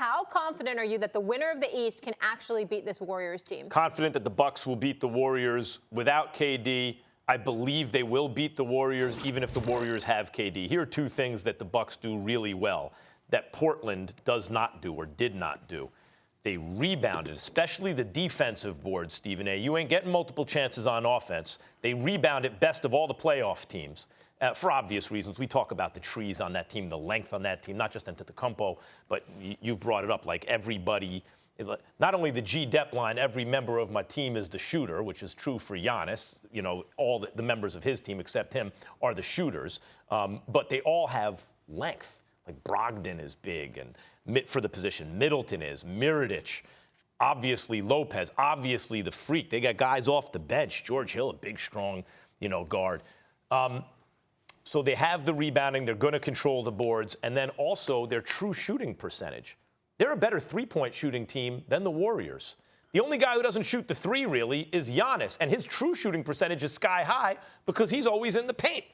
How confident are you that the winner of the East can actually beat this Warriors team? Confident that the Bucks will beat the Warriors without KD. I believe they will beat the Warriors even if the Warriors have KD. Here are two things that the Bucks do really well that Portland does not do or did not do. They rebounded, especially the defensive board, Stephen A. You ain't getting multiple chances on offense. They rebounded best of all the playoff teams. For obvious reasons. We talk about the trees on that team, the length on that team, not just Antetokounmpo, but you've brought it up, like everybody, not only the G-Dep line, every member of my team is the shooter, which is true for Giannis. You know, all the members of his team except him are the shooters. But they all have length. Like Brogdon is big and for the position. Middleton is. Mirotic. Obviously Lopez. Obviously the freak. They got guys off the bench. George Hill, a big, strong, guard. So they have the rebounding. They're going to control the boards. And then also their true shooting percentage. They're a better three-point shooting team than the Warriors. The only guy who doesn't shoot the three, really, is Giannis. And his true shooting percentage is sky high because he's always in the paint.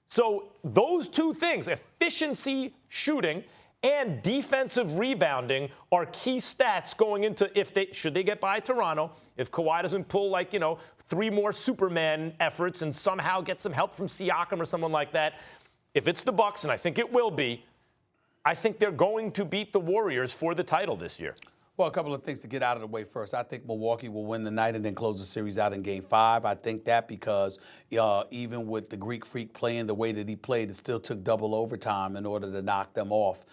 So those two things, efficiency shooting and defensive rebounding, are key stats going into should they get by Toronto, if Kawhi doesn't pull three more Superman efforts and somehow get some help from Siakam or someone like that. If it's the Bucks, and I think it will be, I think they're going to beat the Warriors for the title this year. Well, a couple of things to get out of the way first. I think Milwaukee will win the night and then close the series out in Game 5. I think that because even with the Greek Freak playing the way that he played, it still took double overtime in order to knock them off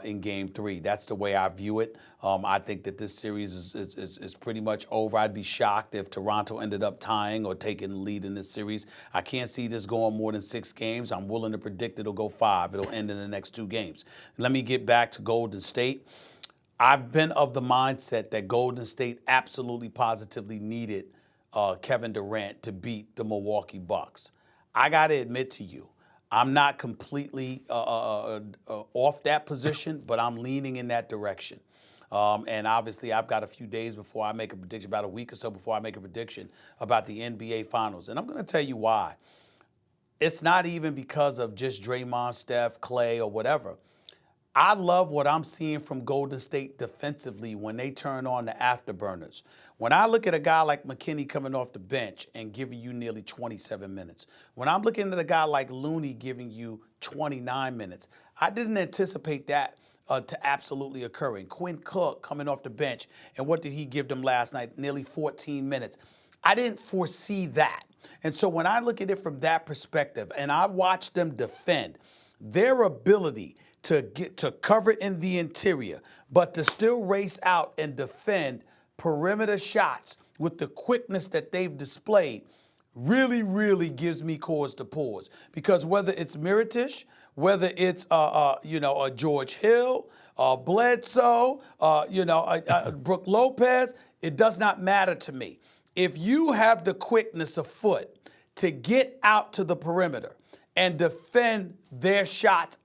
in Game 3. That's the way I view it. I think that this series is pretty much over. I'd be shocked if Toronto ended up tying or taking the lead in this series. I can't see this going more than 6 games. I'm willing to predict it'll go 5. It'll end in the next 2 games. Let me get back to Golden State. I've been of the mindset that Golden State absolutely positively needed Kevin Durant to beat the Milwaukee Bucks. I got to admit to you, I'm not completely off that position, but I'm leaning in that direction. And obviously, I've got a few days before I make a prediction, about a week or so before I make a prediction about the NBA Finals. And I'm going to tell you why. It's not even because of just Draymond, Steph, Clay, or whatever. I love what I'm seeing from Golden State defensively when they turn on the afterburners. When I look at a guy like McKinney coming off the bench and giving you nearly 27 minutes, when I'm looking at a guy like Looney giving you 29 minutes, I didn't anticipate that to absolutely occurring. Quinn Cook coming off the bench, and what did he give them last night? Nearly 14 minutes. I didn't foresee that. And so when I look at it from that perspective, and I watch them defend, their ability to get to cover in the interior, but to still race out and defend perimeter shots with the quickness that they've displayed really, really gives me cause to pause. Because whether it's Mirotic, whether it's George Hill, Bledsoe, Brook Lopez, it does not matter to me. If you have the quickness of foot to get out to the perimeter and defend their shots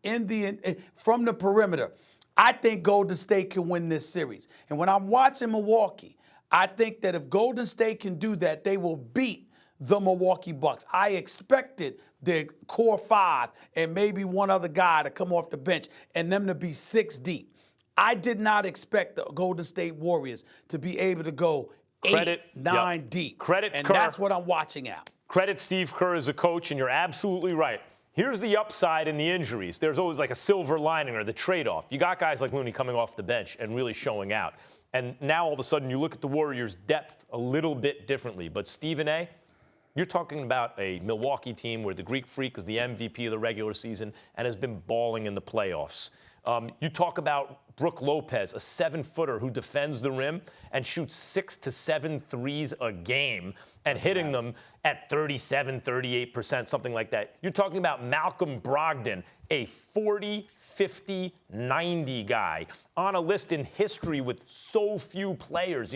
from the perimeter, I think Golden State can win this series. And when I'm watching Milwaukee, I think that if Golden State can do that, they will beat the Milwaukee Bucks. I expected their core 5 and maybe one other guy to come off the bench and them to be 6 deep. I did not expect the Golden State Warriors to be able to go 8, 9 deep. And that's what I'm watching out. Credit Steve Kerr as a coach, and you're absolutely right. Here's the upside in the injuries. There's always like a silver lining or the trade-off. You got guys like Looney coming off the bench and really showing out. And now all of a sudden you look at the Warriors' depth a little bit differently. But Stephen A., you're talking about a Milwaukee team where the Greek Freak is the MVP of the regular season and has been balling in the playoffs. You talk about Brook Lopez, a 7-footer who defends the rim and shoots 6 to 7 threes a game and hitting them at 37, 38%, something like that. You're talking about Malcolm Brogdon, a 40, 50, 90 guy on a list in history with so few players.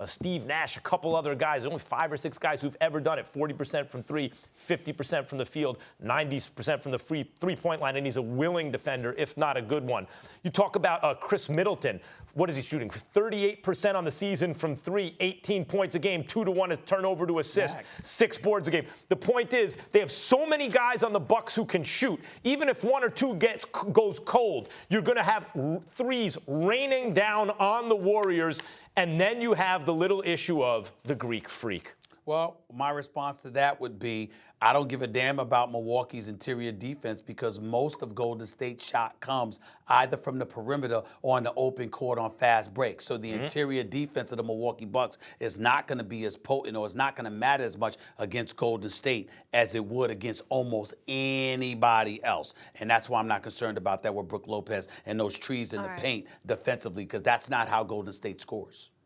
Steve Nash, a couple other guys, only 5 or 6 guys who've ever done it. 40% from 3, 50% from the field, 90% from the three-point line, and he's a willing defender, if not a good one. You talk about Chris Middleton. What is he shooting? 38% on the season from 3, 18 points a game, 2-to-1 turnover to assist, 6 boards a game. The point is, they have so many guys on the Bucks who can shoot. Even if one or two goes cold, you're going to have threes raining down on the Warriors, and then you have the little issue of the Greek freak. Well, my response to that would be I don't give a damn about Milwaukee's interior defense because most of Golden State's shot comes either from the perimeter or on the open court on fast breaks. So the interior defense of the Milwaukee Bucks is not going to be as potent or it's not going to matter as much against Golden State as it would against almost anybody else. And that's why I'm not concerned about that with Brook Lopez and those trees in the paint defensively because that's not how Golden State scores.